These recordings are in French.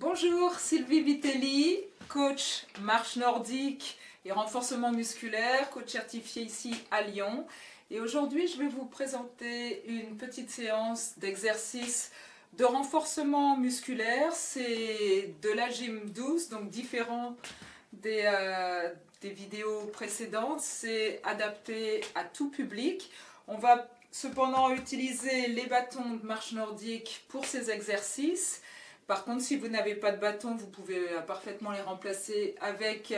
Bonjour, Sylvie Vitelli, coach marche nordique et renforcement musculaire, coach certifié ici à Lyon. Et aujourd'hui, je vais vous présenter une petite séance d'exercice de renforcement musculaire. C'est de la gym douce, donc différent des vidéos précédentes. C'est adapté à tout public. On va cependant utiliser les bâtons de marche nordique pour ces exercices. Par contre, si vous n'avez pas de bâton, vous pouvez parfaitement les remplacer avec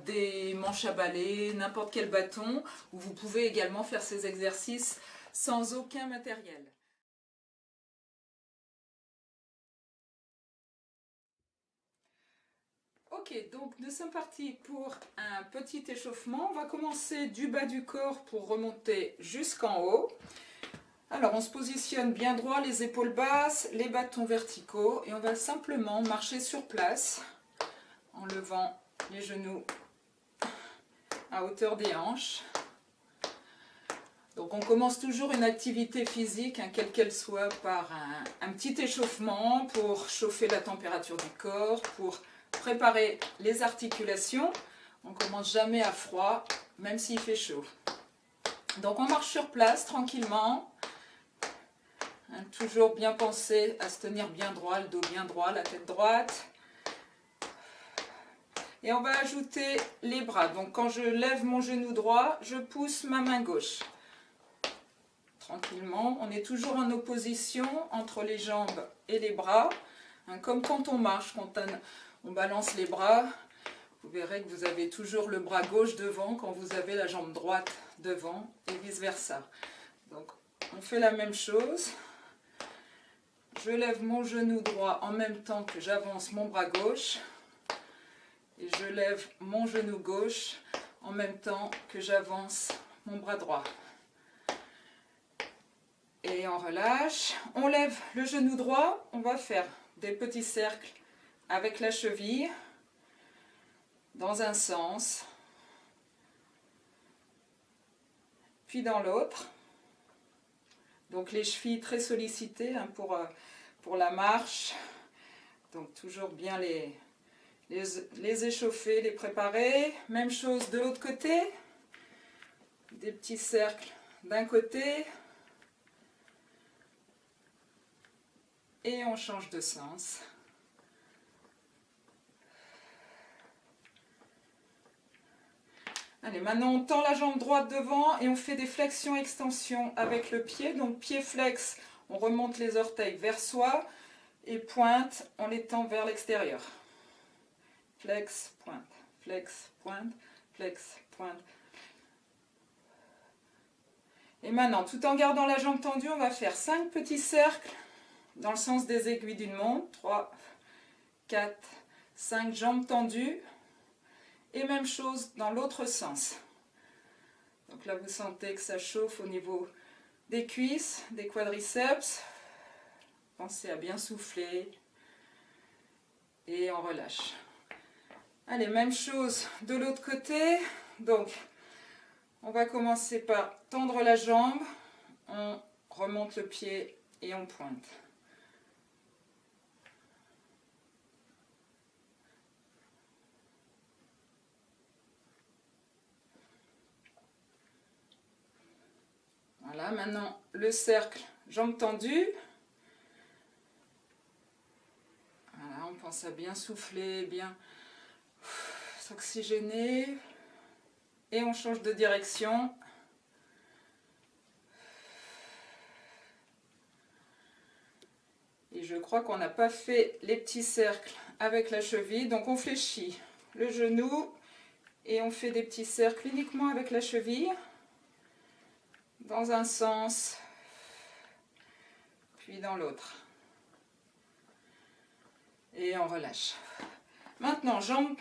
des manches à balai, n'importe quel bâton, ou vous pouvez également faire ces exercices sans aucun matériel. Ok, donc nous sommes partis pour un petit échauffement. On va commencer du bas du corps pour remonter jusqu'en haut. Alors on se positionne bien droit, les épaules basses, les bâtons verticaux et on va simplement marcher sur place en levant les genoux à hauteur des hanches. Donc on commence toujours une activité physique, quelle qu'elle soit, par un petit échauffement pour chauffer la température du corps, pour préparer les articulations. On commence jamais à froid, même s'il fait chaud. Donc on marche sur place tranquillement. Toujours bien penser à se tenir bien droit, le dos bien droit, la tête droite. Et on va ajouter les bras. Donc quand je lève mon genou droit, je pousse ma main gauche. Tranquillement, on est toujours en opposition entre les jambes et les bras. Comme quand on marche, quand on balance les bras, vous verrez que vous avez toujours le bras gauche devant quand vous avez la jambe droite devant et vice versa. Donc on fait la même chose. Je lève mon genou droit en même temps que j'avance mon bras gauche. Et je lève mon genou gauche en même temps que j'avance mon bras droit. Et on relâche. On lève le genou droit. On va faire des petits cercles avec la cheville dans un sens. Puis dans l'autre. Donc les chevilles très sollicitées pour la marche. Donc toujours bien les échauffer, les préparer. Même chose de l'autre côté. Des petits cercles d'un côté. Et on change de sens. Allez, maintenant on tend la jambe droite devant et on fait des flexions-extensions avec le pied. Donc pied flex, on remonte les orteils vers soi et pointe, on les tend vers l'extérieur. Flex, pointe, flex, pointe, flex, pointe. Et maintenant, tout en gardant la jambe tendue, on va faire 5 petits cercles dans le sens des aiguilles d'une montre. 3, 4, 5 jambes tendues. Et même chose dans l'autre sens. Donc là, vous sentez que ça chauffe au niveau des cuisses, des quadriceps. Pensez à bien souffler. Et on relâche. Allez, même chose de l'autre côté. Donc, on va commencer par tendre la jambe. On remonte le pied et on pointe. Voilà, maintenant le cercle, jambes tendues. Voilà, on pense à bien souffler, bien s'oxygéner. Et on change de direction. Et je crois qu'on n'a pas fait les petits cercles avec la cheville. Donc on fléchit le genou et on fait des petits cercles uniquement avec la cheville. Dans un sens, puis dans l'autre. Et on relâche. Maintenant, jambes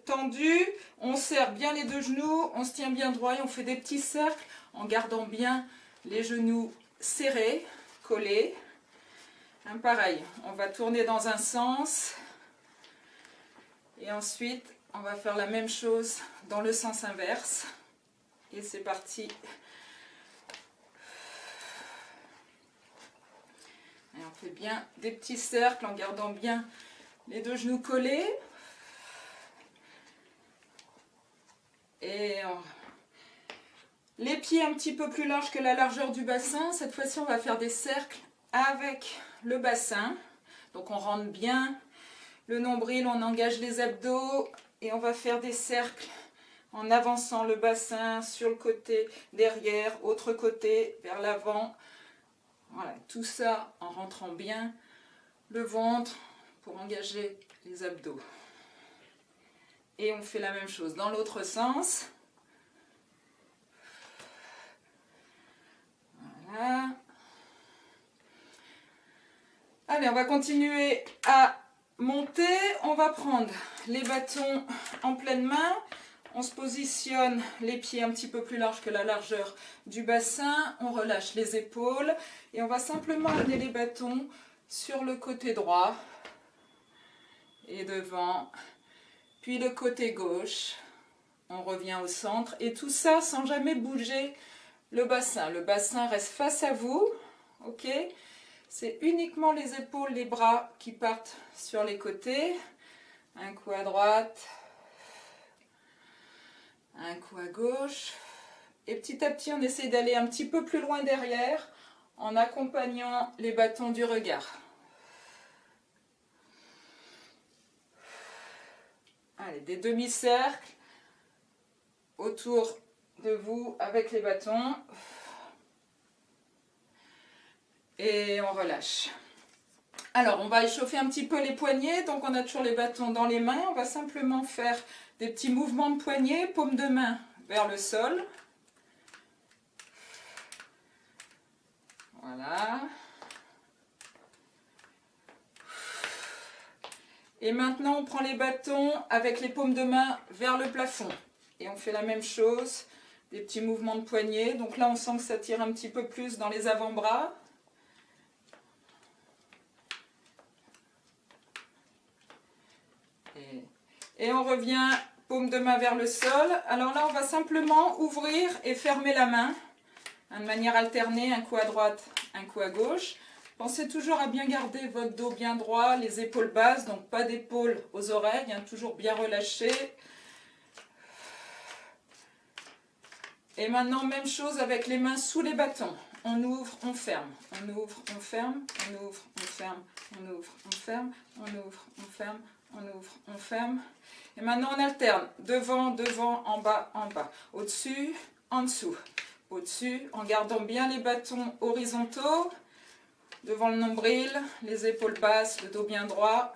tendues, on serre bien les deux genoux, on se tient bien droit et on fait des petits cercles en gardant bien les genoux serrés, collés. Pareil, on va tourner dans un sens et ensuite on va faire la même chose dans le sens inverse. Et c'est parti. Et on fait bien des petits cercles en gardant bien Les deux genoux collés. Et les pieds un petit peu plus larges que la largeur du bassin. Cette fois-ci, on va faire des cercles avec le bassin. Donc on rentre bien le nombril, on engage les abdos et on va faire des cercles en avançant le bassin sur le côté, derrière, autre côté, vers l'avant. Voilà, tout ça en rentrant bien le ventre pour engager les abdos. Et on fait la même chose dans l'autre sens. Voilà. Allez, on va continuer à monter. On va prendre les bâtons en pleine main. On se positionne les pieds un petit peu plus larges que la largeur du bassin. On relâche les épaules et on va simplement amener les bâtons sur le côté droit et devant, puis le côté gauche. On revient au centre et tout ça sans jamais bouger le bassin. Le bassin reste face à vous, ok ? C'est uniquement les épaules, les bras qui partent sur les côtés. Un coup à droite, un coup à gauche. Et petit à petit, on essaie d'aller un petit peu plus loin derrière en accompagnant les bâtons du regard. Allez, des demi-cercles autour de vous avec les bâtons. Et on relâche. Alors, on va échauffer un petit peu les poignets. Donc, on a toujours les bâtons dans les mains. On va simplement faire des petits mouvements de poignets, paume de main vers le sol. Voilà. Et maintenant, on prend les bâtons avec les paumes de main vers le plafond. Et on fait la même chose, des petits mouvements de poignets. Donc là, on sent que ça tire un petit peu plus dans les avant-bras. Et on revient, paume de main vers le sol. Alors là, on va simplement ouvrir et fermer la main, de manière alternée, un coup à droite, un coup à gauche. Pensez toujours à bien garder votre dos bien droit, les épaules basses, donc pas d'épaules aux oreilles, toujours bien relâché. Et maintenant, même chose avec les mains sous les bâtons. On ouvre, on ferme, on ouvre, on ferme, on ouvre, on ferme, on ouvre, on ferme, on ouvre, on ferme, on ouvre, on ferme. Et maintenant, on alterne devant, devant, en bas, au-dessus, en dessous, au-dessus, en gardant bien les bâtons horizontaux, devant le nombril, les épaules basses, le dos bien droit.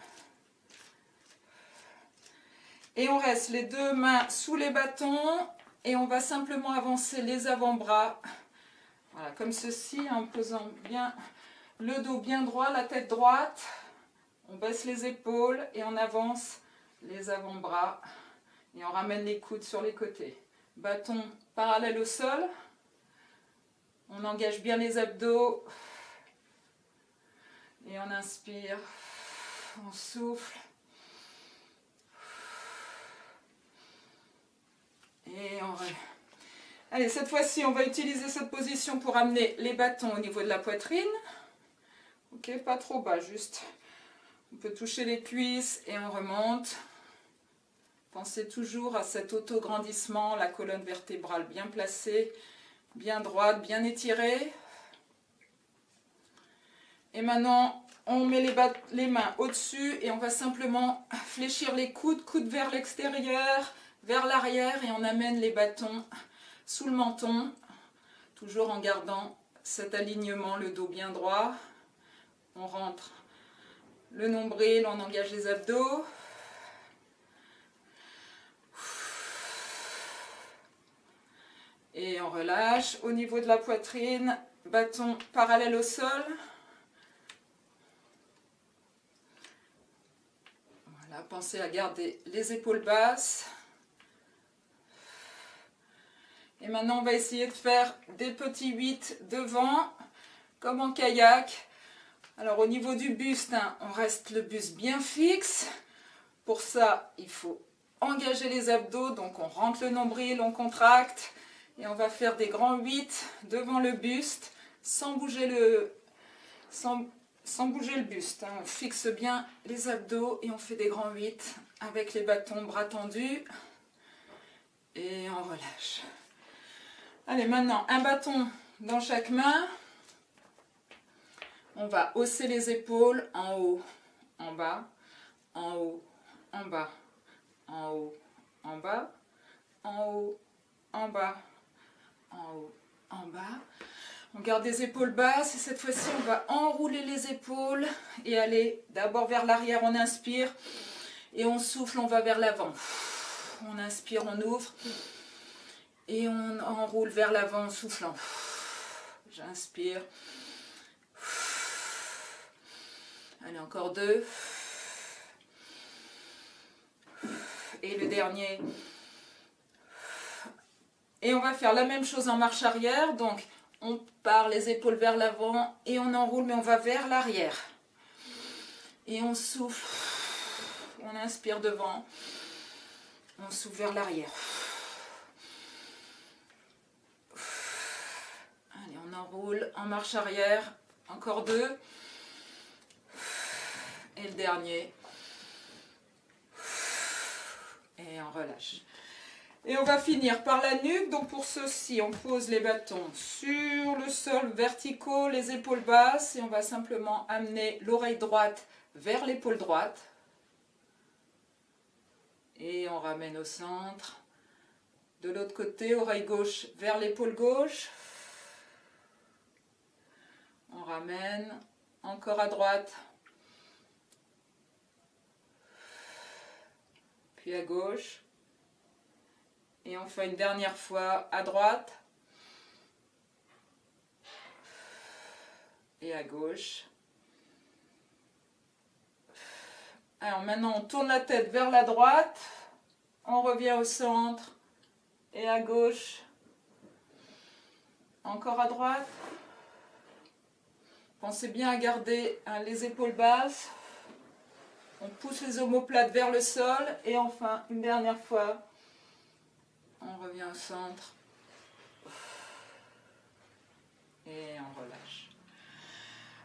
Et on reste les deux mains sous les bâtons et on va simplement avancer les avant-bras. Voilà, comme ceci, en posant bien le dos bien droit, la tête droite. On baisse les épaules et on avance les avant-bras. Et on ramène les coudes sur les côtés. Bâton parallèle au sol. On engage bien les abdos. Et on inspire. On souffle. Et on relève. Allez, cette fois-ci, on va utiliser cette position pour amener les bâtons au niveau de la poitrine. Ok, pas trop bas, juste. On peut toucher les cuisses et on remonte. Pensez toujours à cet auto-grandissement, la colonne vertébrale bien placée, bien droite, bien étirée. Et maintenant, on met les mains au-dessus et on va simplement fléchir les coudes, coudes vers l'extérieur, vers l'arrière et on amène les bâtons sous le menton, toujours en gardant cet alignement, le dos bien droit. On rentre le nombril, on engage les abdos. Et on relâche. Au niveau de la poitrine, bâton parallèle au sol. Voilà, pensez à garder les épaules basses. Et maintenant, on va essayer de faire des petits 8 devant, comme en kayak. Alors, au niveau du buste, on reste le buste bien fixe. Pour ça, il faut engager les abdos. Donc, on rentre le nombril, on contracte. Et on va faire des grands 8 devant le buste, sans sans bouger le buste. On fixe bien les abdos et on fait des grands 8 avec les bâtons, bras tendus. Et on relâche. Allez, maintenant, un bâton dans chaque main. On va hausser les épaules en haut, en bas, en haut, en bas, en haut, en bas, en haut, en bas, en haut, en bas. On garde les épaules basses et cette fois-ci on va enrouler les épaules et aller d'abord vers l'arrière, on inspire et on souffle, on va vers l'avant. On inspire, on ouvre et on enroule vers l'avant en soufflant. J'inspire. Allez, encore 2. Et le dernier. Et on va faire la même chose en marche arrière. Donc, on part les épaules vers l'avant et on enroule, mais on va vers l'arrière. Et on souffle. On inspire devant. On souffle vers l'arrière. Allez, on enroule en marche arrière. Encore 2. Et le dernier. Et on relâche. Et on va finir par la nuque. Donc pour ceci, on pose les bâtons sur le sol verticaux, les épaules basses. Et on va simplement amener l'oreille droite vers l'épaule droite. Et on ramène au centre. De l'autre côté, oreille gauche vers l'épaule gauche. On ramène. Encore à droite. Puis à gauche. Et on fait une dernière fois à droite. Et à gauche. Alors maintenant on tourne la tête vers la droite. On revient au centre. Et à gauche. Encore à droite. Pensez bien à garder les épaules basses. On pousse les omoplates vers le sol. Et enfin, une dernière fois. On revient au centre. Et on relâche.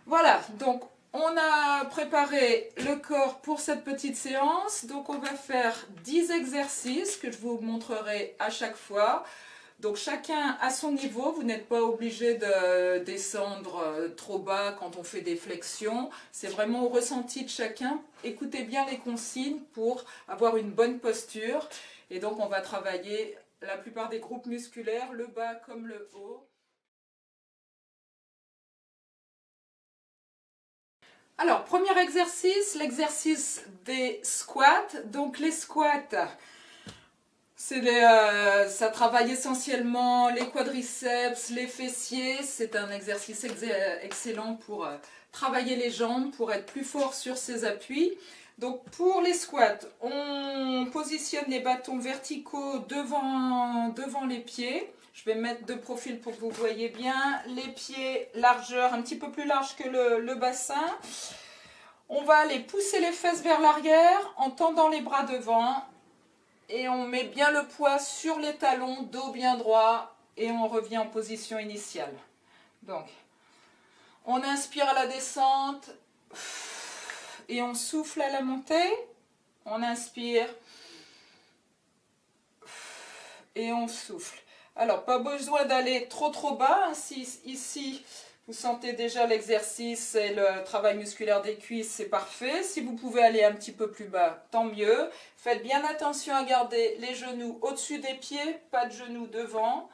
Voilà, donc on a préparé le corps pour cette petite séance. Donc on va faire 10 exercices que je vous montrerai à chaque fois. Donc chacun à son niveau, vous n'êtes pas obligé de descendre trop bas quand on fait des flexions. C'est vraiment au ressenti de chacun. Écoutez bien les consignes pour avoir une bonne posture. Et donc on va travailler la plupart des groupes musculaires, le bas comme le haut. Alors, premier exercice, l'exercice des squats. Donc les squats, ça travaille essentiellement les quadriceps, les fessiers. C'est un exercice excellent pour travailler les jambes, pour être plus fort sur ses appuis. Donc pour les squats, on positionne les bâtons verticaux devant les pieds. Je vais mettre de profil pour que vous voyez bien. Les pieds, largeur un petit peu plus large que le bassin. On va aller pousser les fesses vers l'arrière en tendant les bras devant. Et on met bien le poids sur les talons, dos bien droit. Et on revient en position initiale. Donc, on inspire à la descente. Et on souffle à la montée. On inspire. Et on souffle. Alors, pas besoin d'aller trop bas. Si ici, vous sentez déjà l'exercice et le travail musculaire des cuisses, c'est parfait. Si vous pouvez aller un petit peu plus bas, tant mieux. Faites bien attention à garder les genoux au-dessus des pieds, pas de genoux devant.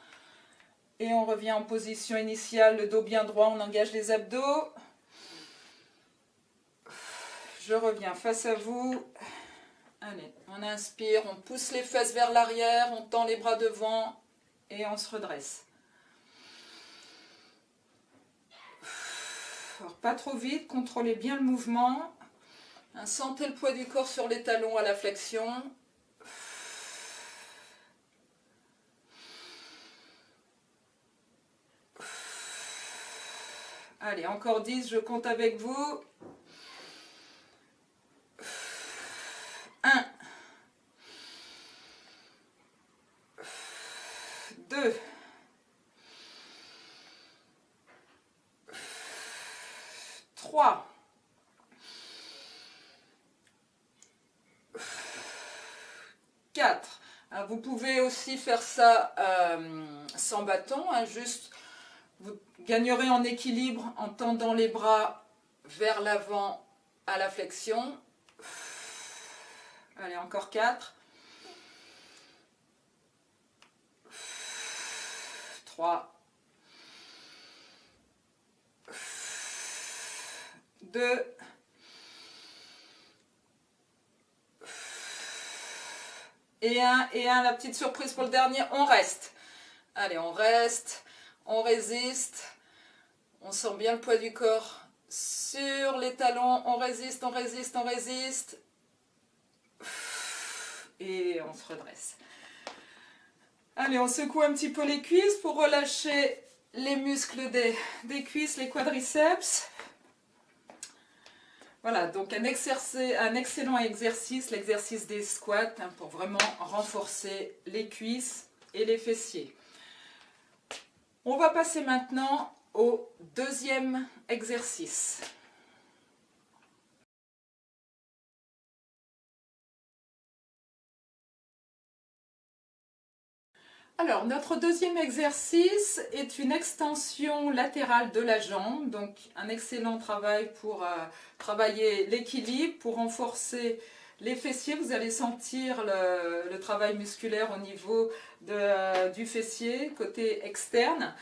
Et on revient en position initiale, le dos bien droit, on engage les abdos. Je reviens face à vous. Allez, on inspire, on pousse les fesses vers l'arrière, on tend les bras devant et on se redresse. Alors, pas trop vite, contrôlez bien le mouvement. Sentez le poids du corps sur les talons à la flexion. Allez, encore 10, je compte avec vous. 1, 2, 3, 4. Vous pouvez aussi faire ça sans bâton, juste vous gagnerez en équilibre en tendant les bras vers l'avant à la flexion. Allez, encore 4. 3. 2. Et un, la petite surprise pour le dernier, on reste. Allez, on reste, on résiste. On sent bien le poids du corps sur les talons. On résiste, on résiste, on résiste. Et on se redresse. Allez, on secoue un petit peu les cuisses pour relâcher les muscles des cuisses, les quadriceps. Voilà, donc un excellent exercice, l'exercice des squats, pour vraiment renforcer les cuisses et les fessiers. On va passer maintenant au deuxième exercice. Alors, notre deuxième exercice est une extension latérale de la jambe, donc un excellent travail pour travailler l'équilibre, pour renforcer les fessiers. Vous allez sentir le travail musculaire au niveau du fessier, côté externe.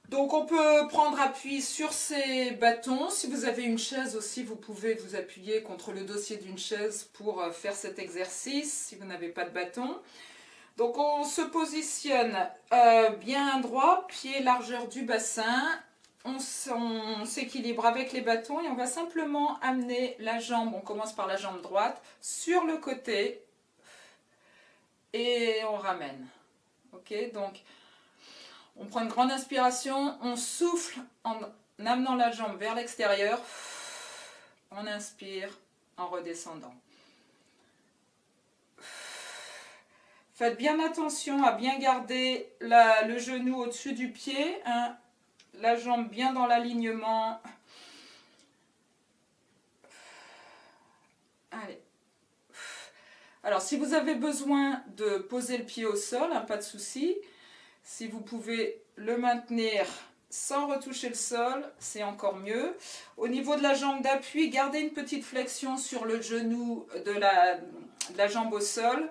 Donc on peut prendre appui sur ces bâtons. Si vous avez une chaise aussi, vous pouvez vous appuyer contre le dossier d'une chaise pour faire cet exercice, si vous n'avez pas de bâton. Donc on se positionne bien droit, pied largeur du bassin. On s'équilibre avec les bâtons et on va simplement amener la jambe, on commence par la jambe droite, sur le côté et on ramène. Ok, donc on prend une grande inspiration, on souffle en amenant la jambe vers l'extérieur, on inspire en redescendant. Faites bien attention à bien garder le genou au-dessus du pied, la jambe bien dans l'alignement. Allez. Alors, si vous avez besoin de poser le pied au sol, pas de souci. Si vous pouvez le maintenir sans retoucher le sol, c'est encore mieux. Au niveau de la jambe d'appui, gardez une petite flexion sur le genou de la jambe au sol.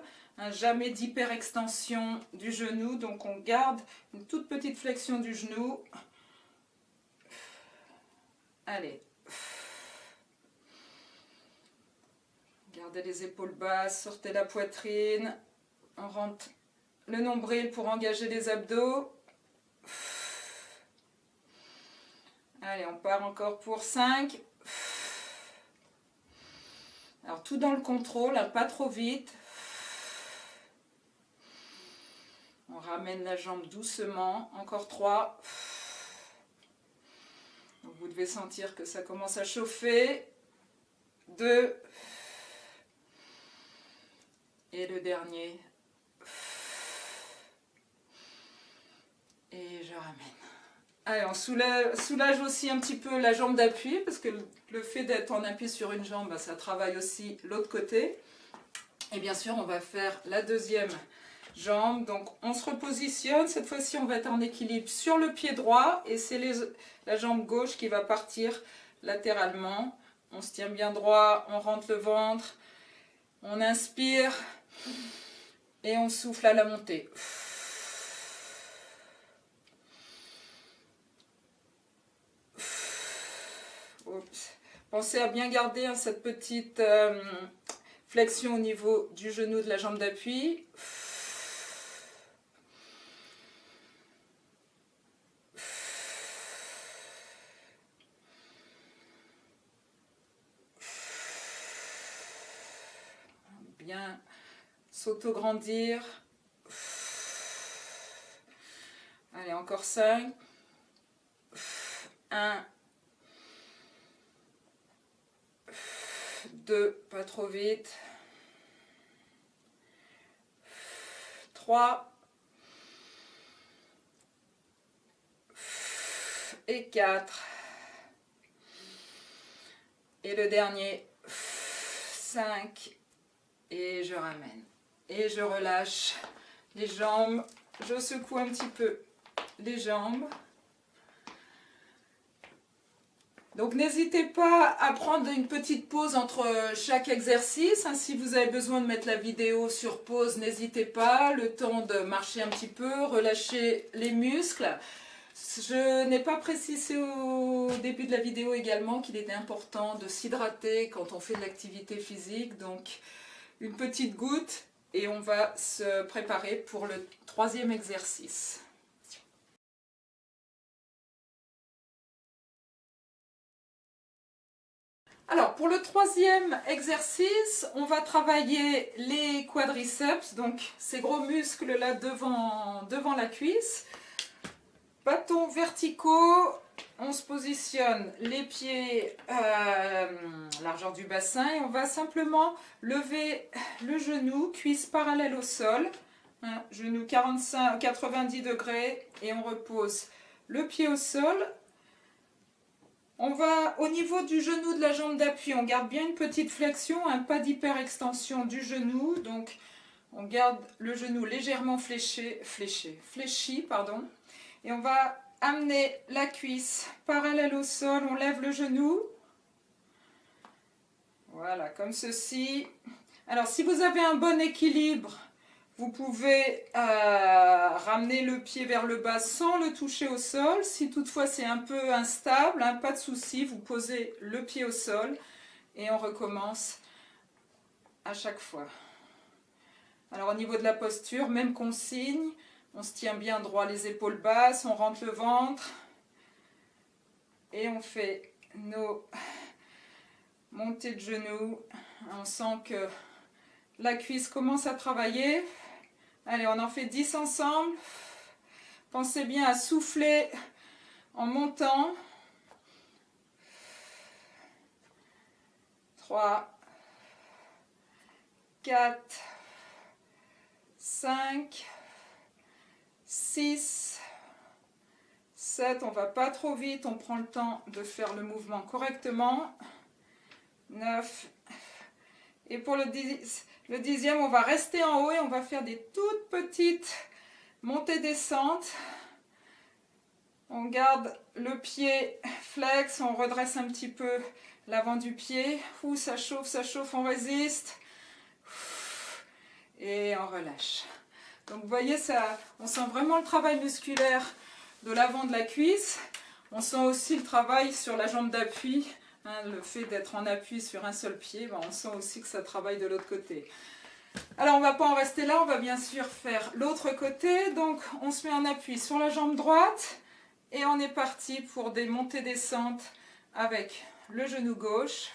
Jamais d'hyperextension du genou, donc on garde une toute petite flexion du genou. Allez. Gardez les épaules basses, sortez la poitrine. On rentre le nombril pour engager les abdos. Allez, on part encore pour 5. Alors tout dans le contrôle, pas trop vite. On ramène la jambe doucement, encore 3. Donc vous devez sentir que ça commence à chauffer. 2. Et le dernier. Et je ramène. Allez, on soulage aussi un petit peu la jambe d'appui, parce que le fait d'être en appui sur une jambe, ça travaille aussi l'autre côté. Et bien sûr, on va faire la deuxième jambe. Donc on se repositionne, cette fois-ci on va être en équilibre sur le pied droit et c'est la jambe gauche qui va partir latéralement. On se tient bien droit, on rentre le ventre, on inspire et on souffle à la montée. Oups. Pensez à bien garder cette petite flexion au niveau du genou de la jambe d'appui. Bien s'auto-grandir. Allez, encore 5. 1. 2, pas trop vite. 3. Et 4. Et le dernier. 5. Et je ramène. Et je relâche les jambes. Je secoue un petit peu les jambes. Donc n'hésitez pas à prendre une petite pause entre chaque exercice. Si vous avez besoin de mettre la vidéo sur pause, n'hésitez pas. Le temps de marcher un petit peu, relâcher les muscles. Je n'ai pas précisé au début de la vidéo également qu'il était important de s'hydrater quand on fait de l'activité physique. Donc une petite goutte et on va se préparer pour le troisième exercice. Alors, pour le troisième exercice, on va travailler les quadriceps, donc ces gros muscles-là devant la cuisse. Bâtons verticaux, on se positionne les pieds largeur du bassin et on va simplement lever le genou, cuisse parallèle au sol, genou 90 degrés et on repose le pied au sol. On va au niveau du genou de la jambe d'appui, on garde bien une petite flexion, pas d'hyperextension du genou. Donc on garde le genou légèrement fléchi, et on va amener la cuisse parallèle au sol, on lève le genou. Voilà, comme ceci. Alors si vous avez un bon équilibre, vous pouvez ramener le pied vers le bas sans le toucher au sol. Si toutefois c'est un peu instable, pas de souci, vous posez le pied au sol et on recommence à chaque fois. Alors au niveau de la posture, même consigne, on se tient bien droit, les épaules basses, on rentre le ventre et on fait nos montées de genoux. On sent que la cuisse commence à travailler. Allez, on en fait 10 ensemble. Pensez bien à souffler en montant. 3, 4, 5, 6, 7. On ne va pas trop vite, on prend le temps de faire le mouvement correctement. 9. Et pour le 10e, on va rester en haut et on va faire des toutes petites montées-descentes. On garde le pied flex, on redresse un petit peu l'avant du pied. Ça chauffe, on résiste. Et on relâche. Donc vous voyez, on sent vraiment le travail musculaire de l'avant de la cuisse. On sent aussi le travail sur la jambe d'appui. Le fait d'être en appui sur un seul pied, on sent aussi que ça travaille de l'autre côté. Alors on ne va pas en rester là, on va bien sûr faire l'autre côté. Donc on se met en appui sur la jambe droite et on est parti pour des montées-descentes avec le genou gauche.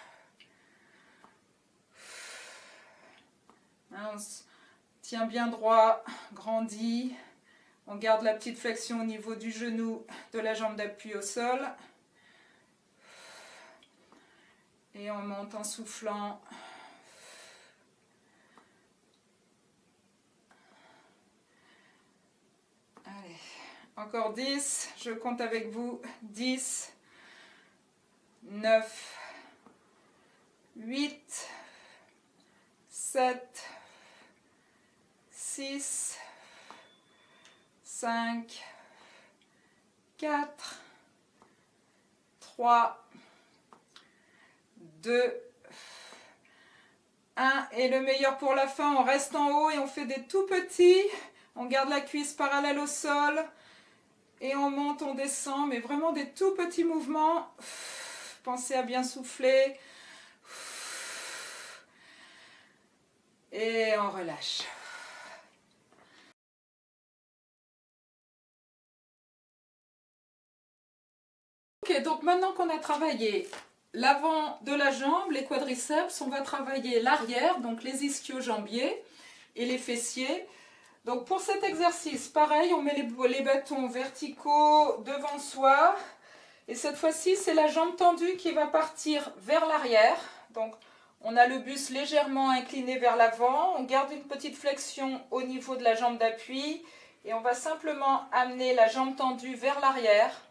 On se tient bien droit, grandit. On garde la petite flexion au niveau du genou de la jambe d'appui au sol. Et on monte en soufflant. Allez, encore 10. Je compte avec vous. 10, 9, 8, 7, 6, 5, 4, 3, 2, 1. Et le meilleur pour la fin, on reste en haut et on fait des tout petits. On garde la cuisse parallèle au sol. Et on monte, on descend, mais vraiment des tout petits mouvements. Pensez à bien souffler. Et on relâche. Ok, donc maintenant qu'on a travaillé l'avant de la jambe, les quadriceps, on va travailler l'arrière, donc les ischio-jambiers et les fessiers. Donc pour cet exercice, pareil, on met les bâtons verticaux devant soi. Et cette fois-ci, c'est la jambe tendue qui va partir vers l'arrière. Donc on a le buste légèrement incliné vers l'avant. On garde une petite flexion au niveau de la jambe d'appui. Et on va simplement amener la jambe tendue vers l'arrière.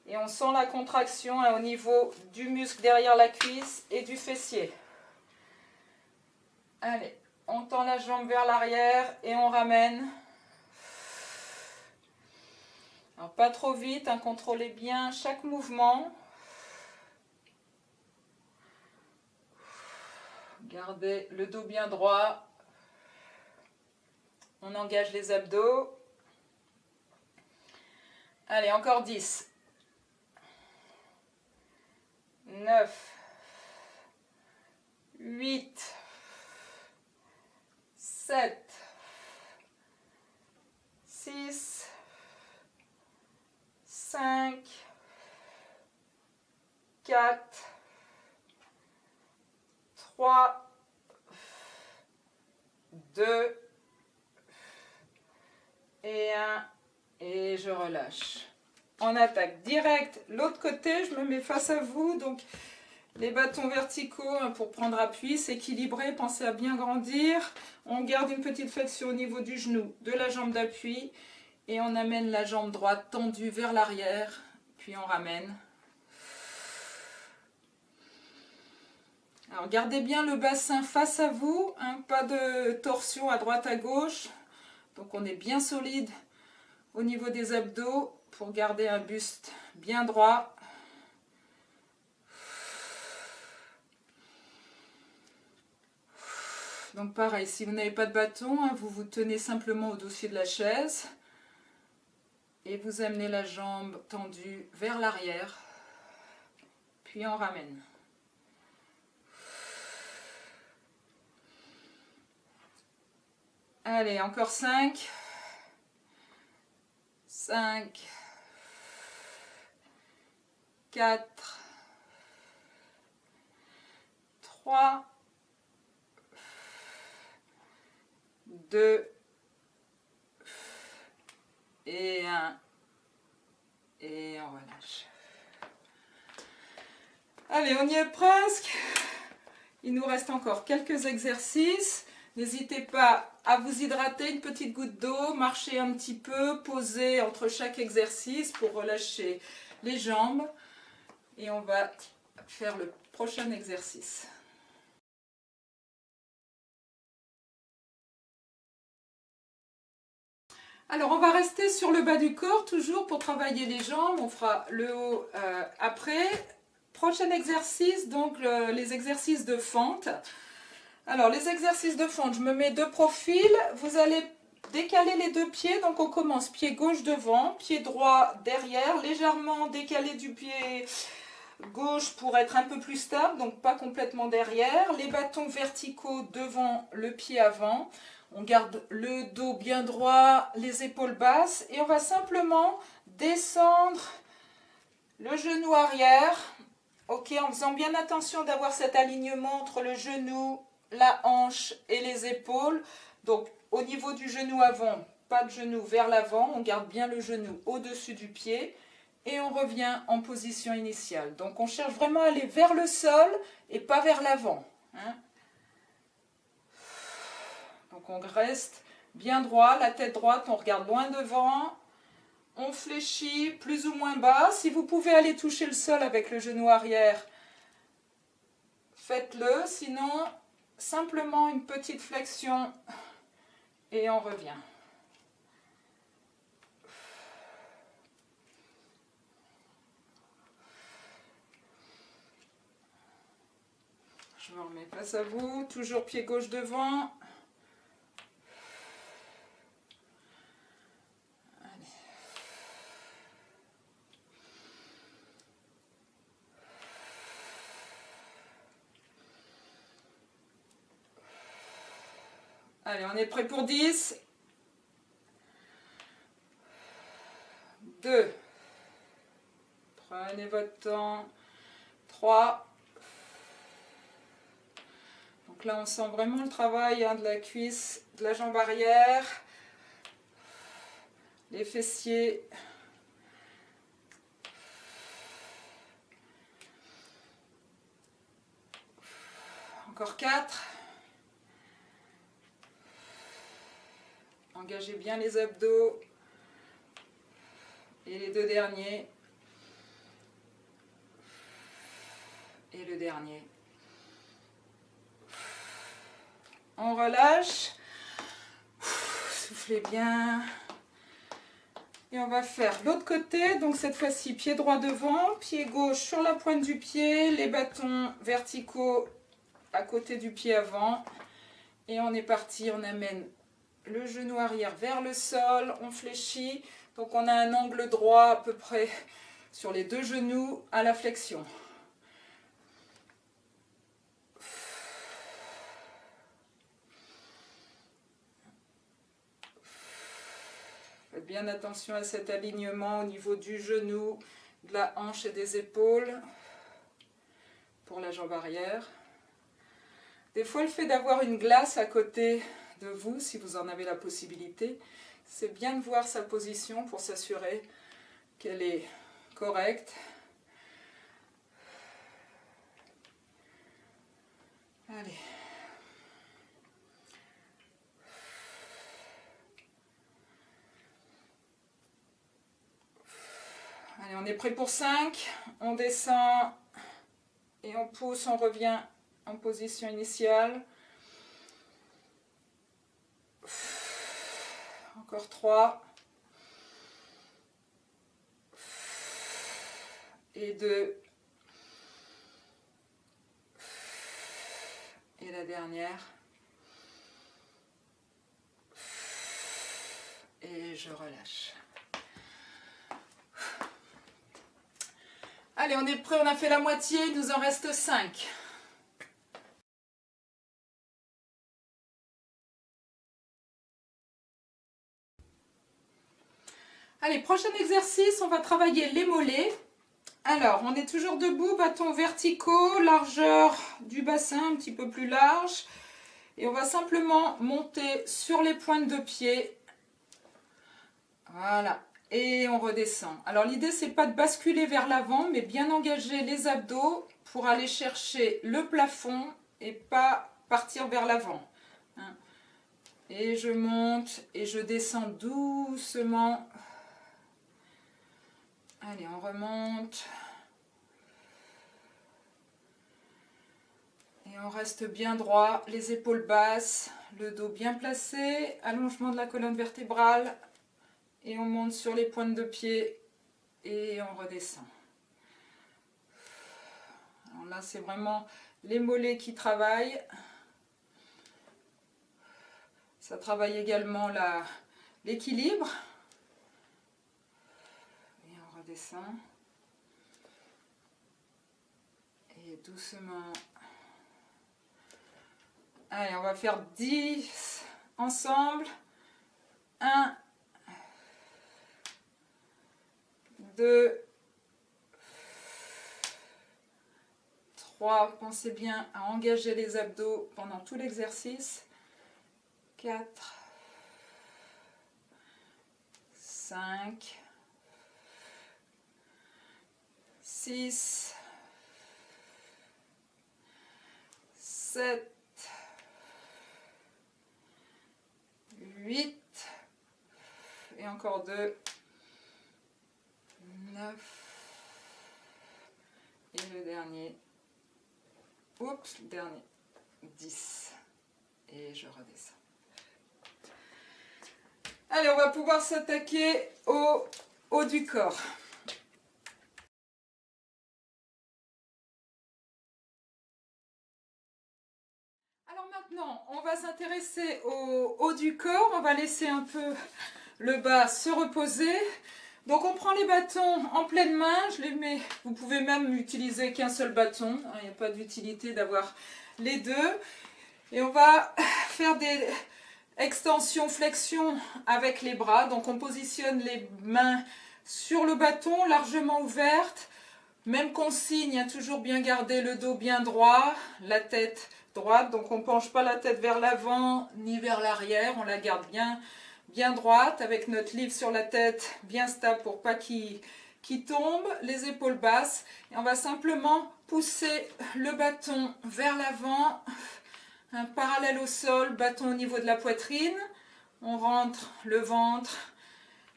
Et on sent la contraction au niveau du muscle derrière la cuisse et du fessier. Allez, On tend la jambe vers l'arrière et on ramène. Alors pas trop vite, hein, contrôlez bien chaque mouvement. Gardez le dos bien droit. On engage les abdos. Allez, encore 10. 9. 8. 7. 6. 5. 4. 3. 2. Et 1. Et je relâche. On attaque direct l'autre côté. Je me mets face à vous. Donc, les bâtons verticaux pour prendre appui, s'équilibrer, pensez à bien grandir. On garde une petite flexion au niveau du genou, de la jambe d'appui. Et on amène la jambe droite tendue vers l'arrière. Puis on ramène. Alors gardez bien le bassin face à vous. Hein, pas de torsion à droite à gauche. Donc on est bien solide au niveau des abdos pour garder un buste bien droit. Donc pareil, si vous n'avez pas de bâton, hein, vous vous tenez simplement au dossier de la chaise et vous amenez la jambe tendue vers l'arrière, puis on ramène. Allez, encore 5, 5, 4, 3, 2 et 1 et on relâche. Allez, on y est presque. Il nous reste encore quelques exercices. N'hésitez pas à vous hydrater, une petite goutte d'eau, marcher un petit peu, poser entre chaque exercice pour relâcher les jambes. Et on va faire le prochain exercice. Alors on va rester sur le bas du corps, toujours pour travailler les jambes. On fera le haut après. Prochain exercice, donc les exercices de fente. Alors les exercices de fente, je me mets de profil. Vous allez décaler les deux pieds. Donc on commence pied gauche devant, pied droit derrière, légèrement décalé du pied gauche pour être un peu plus stable, donc pas complètement derrière. Les bâtons verticaux devant le pied avant. On garde le dos bien droit, les épaules basses et on va simplement descendre le genou arrière. Ok, en faisant bien attention d'avoir cet alignement entre le genou, la hanche et les épaules. Donc au niveau du genou avant, pas de genou vers l'avant, on garde bien le genou au-dessus du pied et on revient en position initiale. Donc on cherche vraiment à aller vers le sol et pas vers l'avant. Hein. Donc on reste bien droit, la tête droite, on regarde loin devant. On fléchit plus ou moins bas. Si vous pouvez aller toucher le sol avec le genou arrière, faites-le. Sinon, simplement une petite flexion et on revient. Je me remets face à vous. Toujours pied gauche devant. Allez, on est prêt pour 10. 2. Prenez votre temps. 3. Donc là, on sent vraiment le travail de la cuisse, de la jambe arrière, les fessiers. Encore 4. Engagez bien les abdos. Et les deux derniers. Et le dernier. On relâche. Soufflez bien. Et on va faire l'autre côté, donc cette fois-ci pied droit devant, pied gauche sur la pointe du pied, les bâtons verticaux à côté du pied avant. Et on est parti, on amène le genou arrière vers le sol, on fléchit. Donc on a un angle droit à peu près sur les deux genoux à la flexion. Faites bien attention à cet alignement au niveau du genou, de la hanche et des épaules pour la jambe arrière. Des fois, le fait d'avoir une glace à côté de vous, si vous en avez la possibilité, c'est bien de voir sa position pour s'assurer qu'elle est correcte. Allez. Allez, on est prêt pour 5. On descend et on pousse, on revient en position initiale. Encore 3. Et 2. Et la dernière. Et je relâche. Allez, on est prêt, on a fait la moitié, il nous en reste 5. Allez, prochain exercice, on va travailler les mollets. Alors, on est toujours debout, bâtons verticaux, largeur du bassin un petit peu plus large. Et on va simplement monter sur les pointes de pied. Voilà. Et on redescend. Alors l'idée, c'est pas de basculer vers l'avant, mais bien engager les abdos pour aller chercher le plafond et pas partir vers l'avant. Et je monte et je descends doucement. Allez, on remonte. Et on reste bien droit, les épaules basses, le dos bien placé, allongement de la colonne vertébrale. Et on monte sur les pointes de pied et on redescend. Alors là, c'est vraiment les mollets qui travaillent. Ça travaille également l'équilibre. Et on redescend. Et doucement. Allez, on va faire 10 ensemble. 1, 2, 3, pensez bien à engager les abdos pendant tout l'exercice. 4, 5, 6, 7, 8, et encore 2, 9, et le dernier, le dernier, 10, et je redescends. Allez, on va pouvoir s'attaquer au haut du corps. Alors maintenant, on va s'intéresser au haut du corps. On va laisser un peu le bas se reposer. Donc on prend les bâtons en pleine main, je les mets, vous pouvez même utiliser qu'un seul bâton, il n'y a pas d'utilité d'avoir les deux. Et on va faire des extensions, flexions avec les bras. Donc on positionne les mains sur le bâton, largement ouvertes. Même consigne, toujours bien garder le dos bien droit, la tête droite. Donc on ne penche pas la tête vers l'avant ni vers l'arrière, on la garde bien droite avec notre livre sur la tête bien stable pour pas qu'il tombe, les épaules basses. Et on va simplement pousser le bâton vers l'avant, parallèle au sol, bâton au niveau de la poitrine. On rentre le ventre,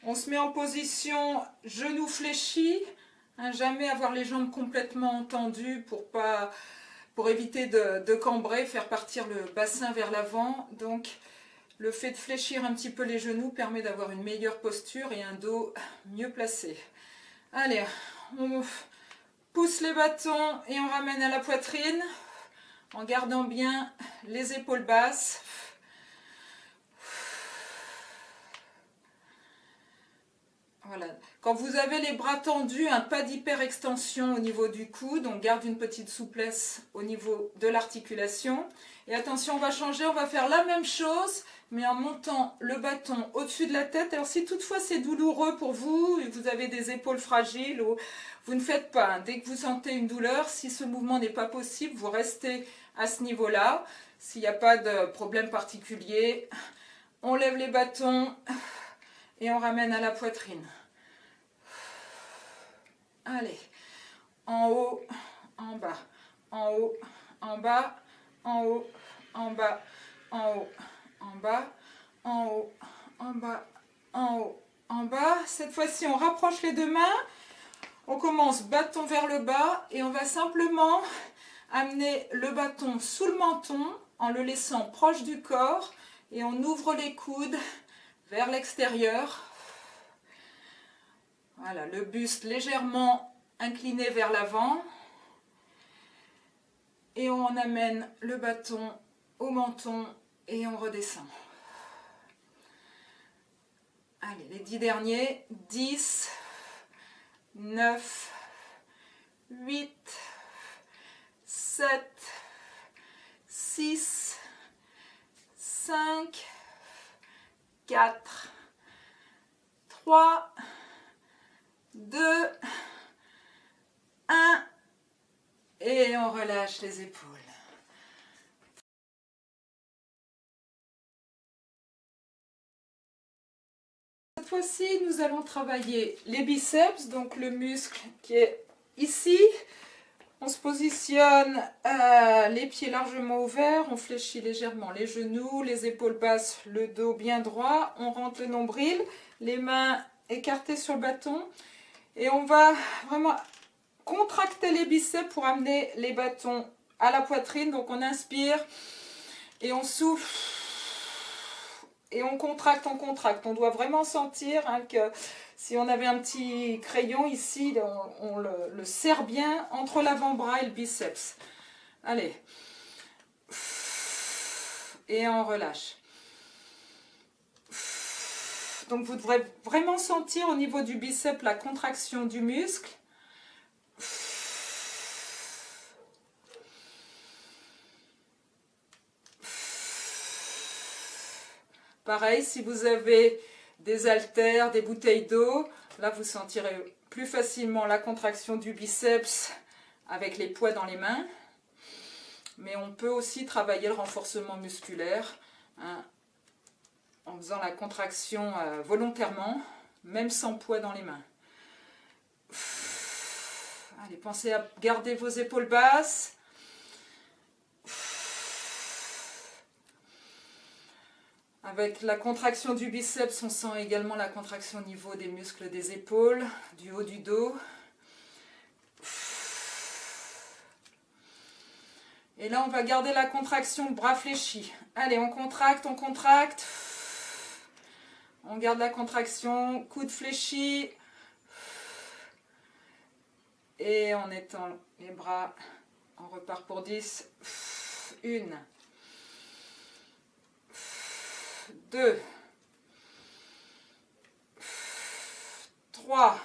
on se met en position genoux fléchis, jamais avoir les jambes complètement tendues pour pas pour éviter de cambrer, faire partir le bassin vers l'avant. Donc le fait de fléchir un petit peu les genoux permet d'avoir une meilleure posture et un dos mieux placé. Allez, on pousse les bâtons et on ramène à la poitrine en gardant bien les épaules basses. Voilà. Quand vous avez les bras tendus, pas d'hyperextension au niveau du coude, on garde une petite souplesse au niveau de l'articulation. Et attention, on va changer, on va faire la même chose, mais en montant le bâton au-dessus de la tête. Alors si toutefois c'est douloureux pour vous, et vous avez des épaules fragiles, ou vous ne faites pas. Hein. Dès que vous sentez une douleur, si ce mouvement n'est pas possible, vous restez à ce niveau-là. S'il n'y a pas de problème particulier, on lève les bâtons et on ramène à la poitrine. Allez, en haut, en bas, en haut, en bas, en haut, en bas, en haut, en bas, en haut, en bas, en haut, en bas. Cette fois-ci, on rapproche les deux mains. On commence bâton vers le bas et on va simplement amener le bâton sous le menton en le laissant proche du corps et on ouvre les coudes vers l'extérieur. Voilà, le buste légèrement incliné vers l'avant. Et on amène le bâton au menton et on redescend. Allez, les 10 derniers. 10, 9, 8, 7, 6, 5, 4, 3, 2, 1 et on relâche les épaules. Cette fois-ci, nous allons travailler les biceps, donc le muscle qui est ici. On se positionne les pieds largement ouverts, on fléchit légèrement les genoux, les épaules basses, le dos bien droit, on rentre le nombril, les mains écartées sur le bâton et on va vraiment contracter les biceps pour amener les bâtons à la poitrine. Donc on inspire et on souffle et on contracte, on contracte. On doit vraiment sentir que si on avait un petit crayon ici, on le serre bien entre l'avant-bras et le biceps. Allez. Et on relâche. Donc vous devrez vraiment sentir au niveau du biceps la contraction du muscle. Pareil, si vous avez des haltères, des bouteilles d'eau, là vous sentirez plus facilement la contraction du biceps avec les poids dans les mains. Mais on peut aussi travailler le renforcement musculaire en faisant la contraction volontairement, même sans poids dans les mains. Allez, pensez à garder vos épaules basses. Avec la contraction du biceps, on sent également la contraction au niveau des muscles des épaules, du haut du dos. Et là, on va garder la contraction, bras fléchis. Allez, on contracte, on contracte. On garde la contraction, coude fléchi. Et on étend les bras. On repart pour 10. 1. 2, 3,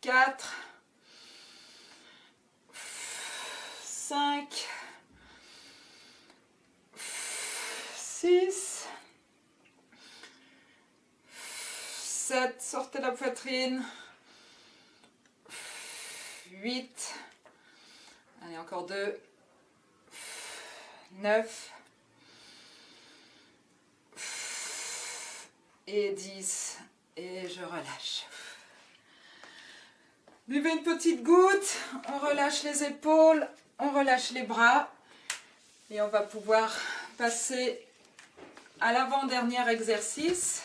4, 5, 6, 7, sortez la poitrine, 8, allez encore 2, 9 et 10 et je relâche. Buvez une petite goutte, on relâche les épaules, on relâche les bras et on va pouvoir passer à l'avant-dernier exercice.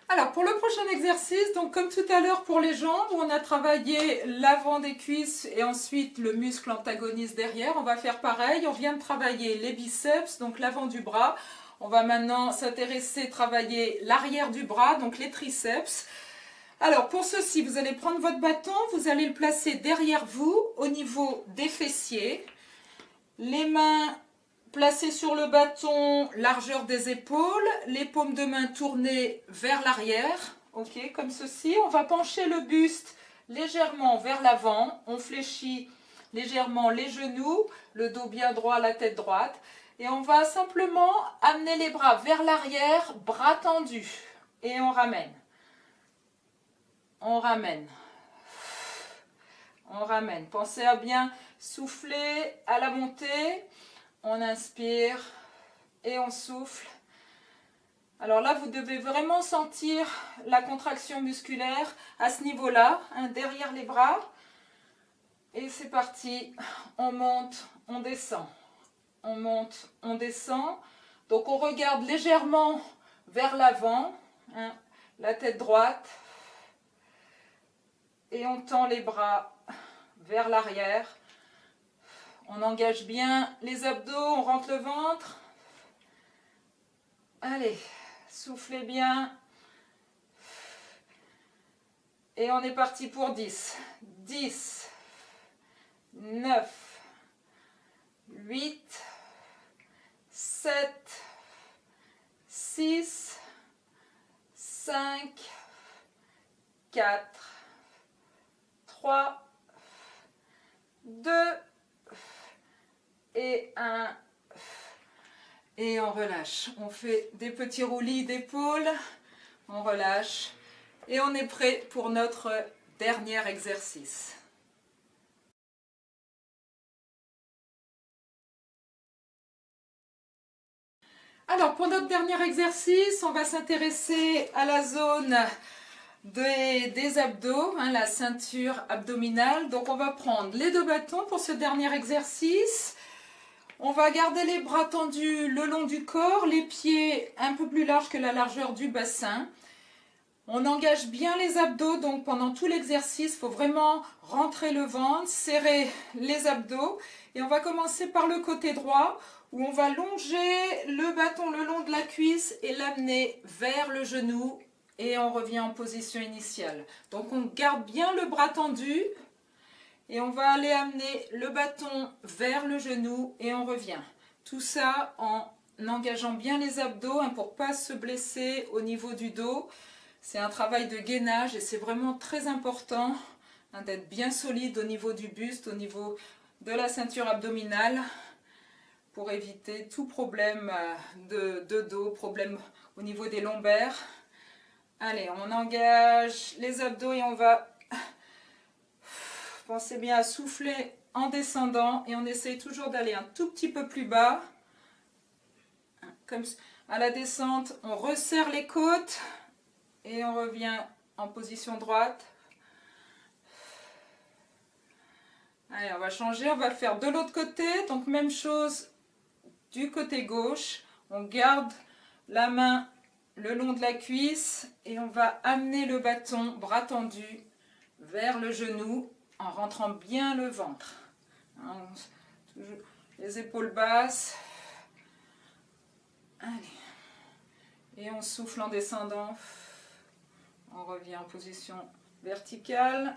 Alors pour le prochain exercice, donc comme tout à l'heure pour les jambes, où on a travaillé l'avant des cuisses et ensuite le muscle antagoniste derrière, on va faire pareil. On vient de travailler les biceps, donc l'avant du bras. On va maintenant s'intéresser, travailler l'arrière du bras, donc les triceps. Alors pour ceci, vous allez prendre votre bâton, vous allez le placer derrière vous, au niveau des fessiers. Les mains placées sur le bâton, largeur des épaules, les paumes de main tournées vers l'arrière, ok, comme ceci. On va pencher le buste légèrement vers l'avant, on fléchit légèrement les genoux, le dos bien droit, la tête droite. Et on va simplement amener les bras vers l'arrière, bras tendus. Et on ramène. On ramène. On ramène. Pensez à bien souffler à la montée. On inspire et on souffle. Alors là, vous devez vraiment sentir la contraction musculaire à ce niveau-là, hein, derrière les bras. Et c'est parti. On monte, on descend. On monte, on descend. Donc on regarde légèrement vers l'avant, hein, la tête droite. Et on tend les bras vers l'arrière. On engage bien les abdos, on rentre le ventre. Allez, soufflez bien. Et on est parti pour 10. 10, 9, 8, 7, 6, 5, 4, 3, 2 et 1. Et on relâche. On fait des petits roulis d'épaules. On relâche. Et on est prêt pour notre dernier exercice. Alors pour notre dernier exercice, on va s'intéresser à la zone des abdos, hein, la ceinture abdominale. Donc on va prendre les deux bâtons pour ce dernier exercice. On va garder les bras tendus le long du corps, les pieds un peu plus larges que la largeur du bassin. On engage bien les abdos, donc pendant tout l'exercice, il faut vraiment rentrer le ventre, serrer les abdos. Et on va commencer par le côté droit, où on va longer le bâton le long de la cuisse et l'amener vers le genou. Et on revient en position initiale. Donc on garde bien le bras tendu. Et on va aller amener le bâton vers le genou et on revient. Tout ça en engageant bien les abdos, hein, pour ne pas se blesser au niveau du dos. C'est un travail de gainage et c'est vraiment très important, hein, d'être bien solide au niveau du buste, au niveau de la ceinture abdominale, pour éviter tout problème de dos, problème au niveau des lombaires. Allez, on engage les abdos et on va... Pensez bien à souffler en descendant et on essaye toujours d'aller un tout petit peu plus bas. Comme à la descente, on resserre les côtes et on revient en position droite. Allez, on va changer, on va le faire de l'autre côté. Donc même chose du côté gauche. On garde la main le long de la cuisse et on va amener le bâton, bras tendu, vers le genou, en rentrant bien le ventre. Les épaules basses. Allez. Et on souffle en descendant. On revient en position verticale.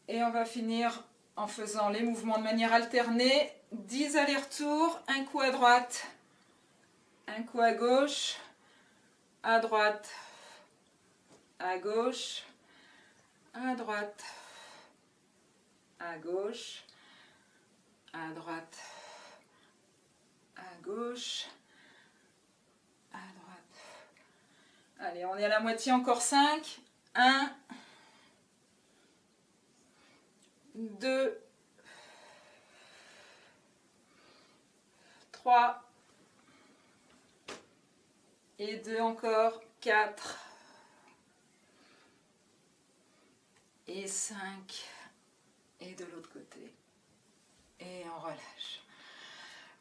Et on va finir en faisant les mouvements de manière alternée. 10 allers-retours, un coup à droite, un coup à gauche, à droite, à gauche, à droite, à gauche, à droite, à gauche, à droite. Allez, on est à la moitié, encore 5. 1, 2, 3, et 2 encore, 4, et 5, et de l'autre côté. Et on relâche.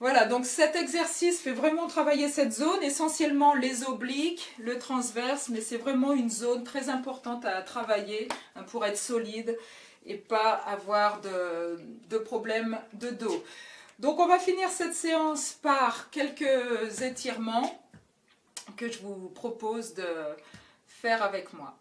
Voilà, donc cet exercice fait vraiment travailler cette zone, essentiellement les obliques, le transverse, mais c'est vraiment une zone très importante à travailler hein, pour être solide et pas avoir de problème de dos. Donc on va finir cette séance par quelques étirements que je vous propose de faire avec moi.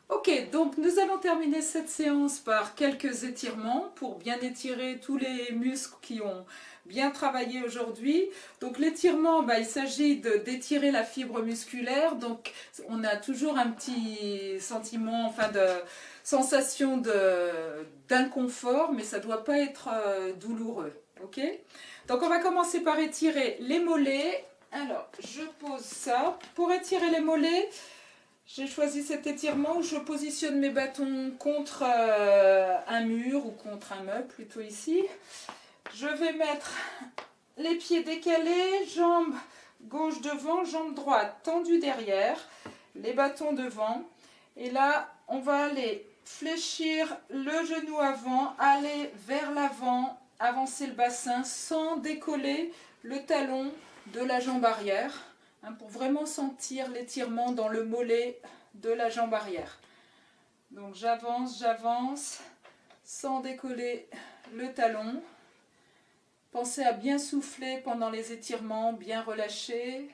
Ok, donc nous allons terminer cette séance par quelques étirements pour bien étirer tous les muscles qui ont bien travaillé aujourd'hui. Donc l'étirement, il s'agit d'étirer la fibre musculaire. Donc on a toujours un petit sentiment, enfin de sensation d'inconfort, mais ça ne doit pas être douloureux. Ok. Donc on va commencer par étirer les mollets. Alors je pose ça. Pour étirer les mollets, j'ai choisi cet étirement où je positionne mes bâtons contre un mur ou contre un meuble, plutôt ici. Je vais mettre les pieds décalés, jambes gauche devant, jambe droite tendue derrière, les bâtons devant. Et là, on va aller fléchir le genou avant, aller vers l'avant, avancer le bassin sans décoller le talon de la jambe arrière. Pour vraiment sentir l'étirement dans le mollet de la jambe arrière. Donc j'avance, sans décoller le talon. Pensez à bien souffler pendant les étirements, bien relâcher.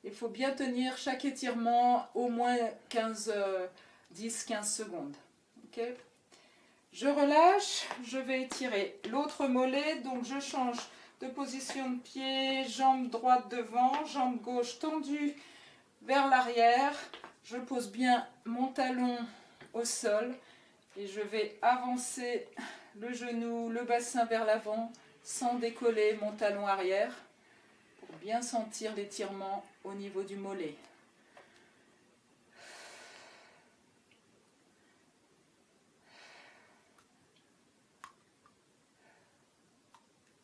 Il faut bien tenir chaque étirement au moins 10-15 secondes. Okay. Je relâche, je vais étirer l'autre mollet, donc je change de position de pied, jambe droite devant, jambe gauche tendue vers l'arrière. Je pose bien mon talon au sol et je vais avancer le genou, le bassin vers l'avant sans décoller mon talon arrière pour bien sentir l'étirement au niveau du mollet.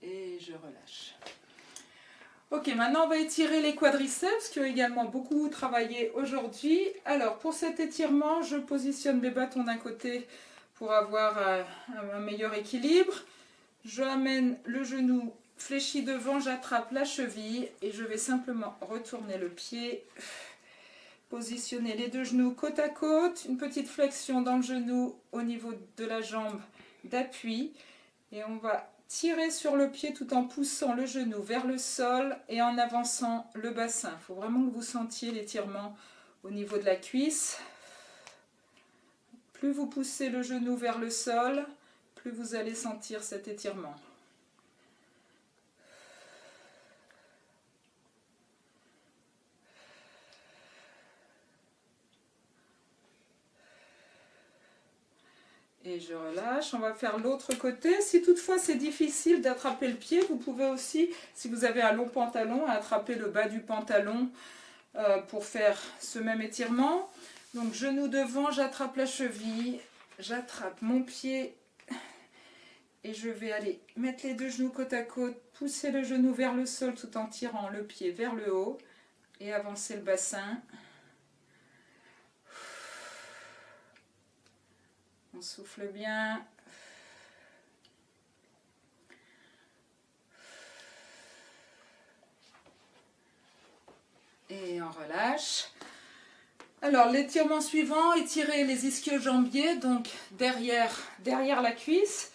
Et je relâche. Ok, maintenant on va étirer les quadriceps qui ont également beaucoup travaillé aujourd'hui. Alors pour cet étirement, je positionne mes bâtons d'un côté pour avoir un meilleur équilibre. Je amène le genou fléchi devant, j'attrape la cheville et je vais simplement retourner le pied. Positionner les deux genoux côte à côte, une petite flexion dans le genou au niveau de la jambe d'appui. Et on va tirer sur le pied tout en poussant le genou vers le sol et en avançant le bassin. Il faut vraiment que vous sentiez l'étirement au niveau de la cuisse. Plus vous poussez le genou vers le sol, plus vous allez sentir cet étirement. Et je relâche. On va faire l'autre côté. Si toutefois c'est difficile d'attraper le pied, vous pouvez aussi, si vous avez un long pantalon, attraper le bas du pantalon pour faire ce même étirement. Donc genou devant, j'attrape la cheville, j'attrape mon pied et je vais aller mettre les deux genoux côte à côte, pousser le genou vers le sol tout en tirant le pied vers le haut et avancer le bassin. On souffle bien. Et on relâche. Alors l'étirement suivant, étirer les ischio-jambiers, donc derrière la cuisse.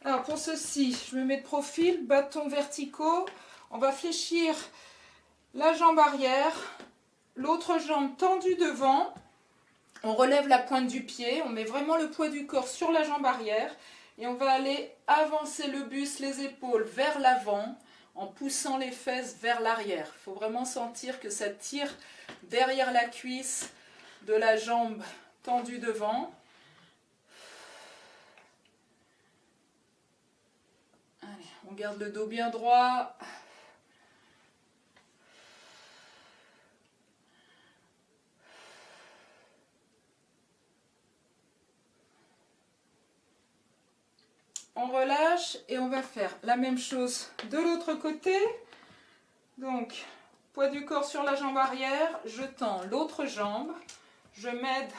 Alors pour ceci, je me mets de profil, bâtons verticaux. On va fléchir la jambe arrière, l'autre jambe tendue devant. On relève la pointe du pied, on met vraiment le poids du corps sur la jambe arrière. Et on va aller avancer le buste, les épaules vers l'avant en poussant les fesses vers l'arrière. Il faut vraiment sentir que ça tire derrière la cuisse de la jambe tendue devant. Allez, on garde le dos bien droit. On relâche et on va faire la même chose de l'autre côté. Donc, Poids du corps sur la jambe arrière, je tends l'autre jambe, je m'aide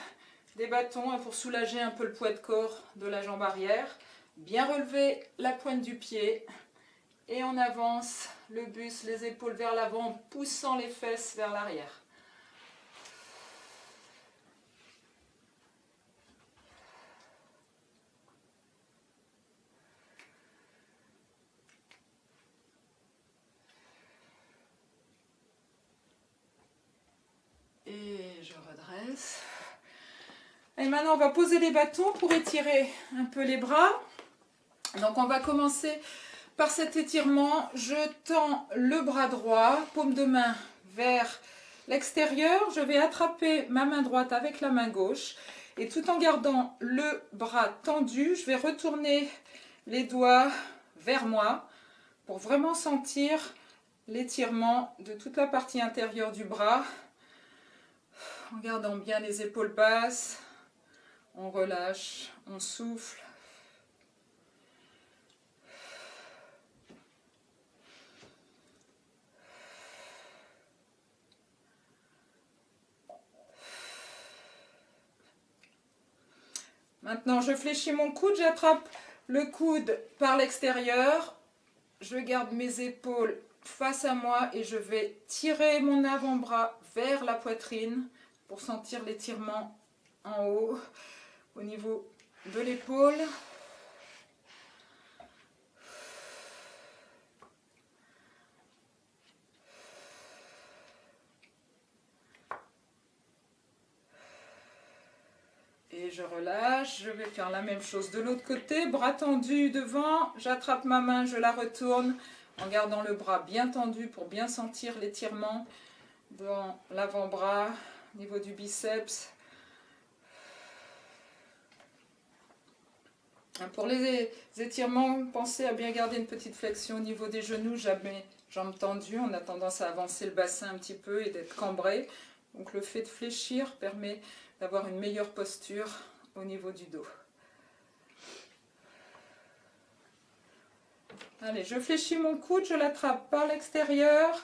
des bâtons pour soulager un peu le poids de corps de la jambe arrière. Bien relever la pointe du pied et on avance le buste, les épaules vers l'avant en poussant les fesses vers l'arrière. Et je redresse. Et maintenant, on va poser les bâtons pour étirer un peu les bras. Donc, on va commencer par cet étirement. Je tends le bras droit, paume de main vers l'extérieur. Je vais attraper ma main droite avec la main gauche. Et tout en gardant le bras tendu, je vais retourner les doigts vers moi pour vraiment sentir l'étirement de toute la partie intérieure du bras. En gardant bien les épaules basses, on relâche, on souffle. Maintenant, je fléchis mon coude, j'attrape le coude par l'extérieur. Je garde mes épaules face à moi et je vais tirer mon avant-bras vers la poitrine pour sentir l'étirement en haut, au niveau de l'épaule. Et je relâche, je vais faire la même chose de l'autre côté, bras tendu devant, j'attrape ma main, je la retourne en gardant le bras bien tendu pour bien sentir l'étirement dans l'avant-bras, au niveau du biceps. Pour les étirements, pensez à bien garder une petite flexion au niveau des genoux, jamais jambes tendues, on a tendance à avancer le bassin un petit peu et d'être cambré. Donc le fait de fléchir permet d'avoir une meilleure posture au niveau du dos. Allez, je fléchis mon coude, je l'attrape par l'extérieur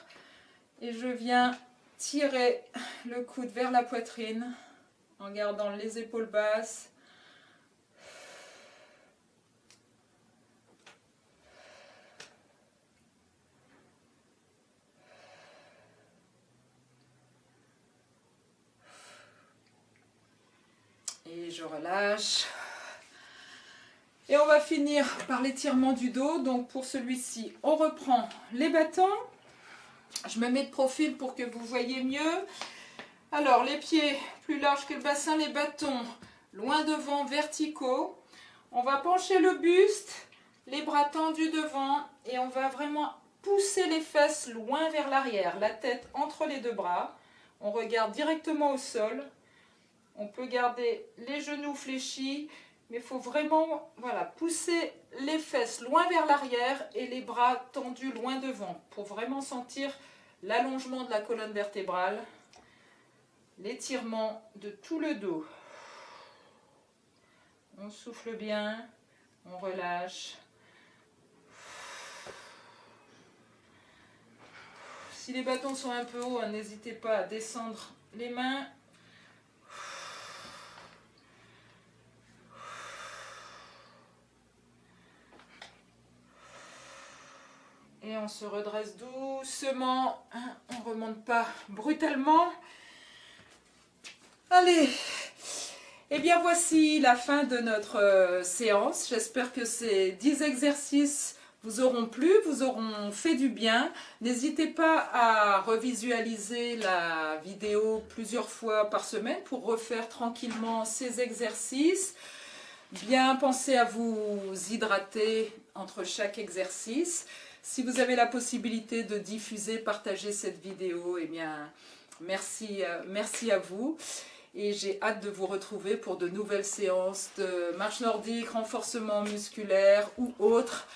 et je viens tirer le coude vers la poitrine en gardant les épaules basses. Et je relâche. Et on va finir par l'étirement du dos. Donc pour celui-ci, on reprend les bâtons. Je me mets de profil pour que vous voyez mieux. Alors les pieds plus larges que le bassin, les bâtons loin devant, verticaux. On va pencher le buste, les bras tendus devant et on va vraiment pousser les fesses loin vers l'arrière. La tête entre les deux bras. On regarde directement au sol. On peut garder les genoux fléchis, mais il faut vraiment pousser les fesses loin vers l'arrière et les bras tendus loin devant pour vraiment sentir l'allongement de la colonne vertébrale, l'étirement de tout le dos. On souffle bien, on relâche. Si les bâtons sont un peu hauts, n'hésitez pas à descendre les mains. Et on se redresse doucement, on ne remonte pas brutalement. Allez, et bien voici la fin de notre séance. J'espère que ces 10 exercices vous auront plu, vous auront fait du bien. N'hésitez pas à revisualiser la vidéo plusieurs fois par semaine pour refaire tranquillement ces exercices. Bien penser à vous hydrater entre chaque exercice. Si vous avez la possibilité de diffuser, partager cette vidéo, eh bien, merci à vous. Et j'ai hâte de vous retrouver pour de nouvelles séances de marche nordique, renforcement musculaire ou autre,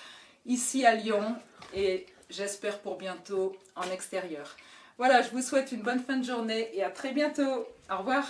ici à Lyon. Et j'espère pour bientôt en extérieur. Voilà, je vous souhaite une bonne fin de journée et à très bientôt. Au revoir.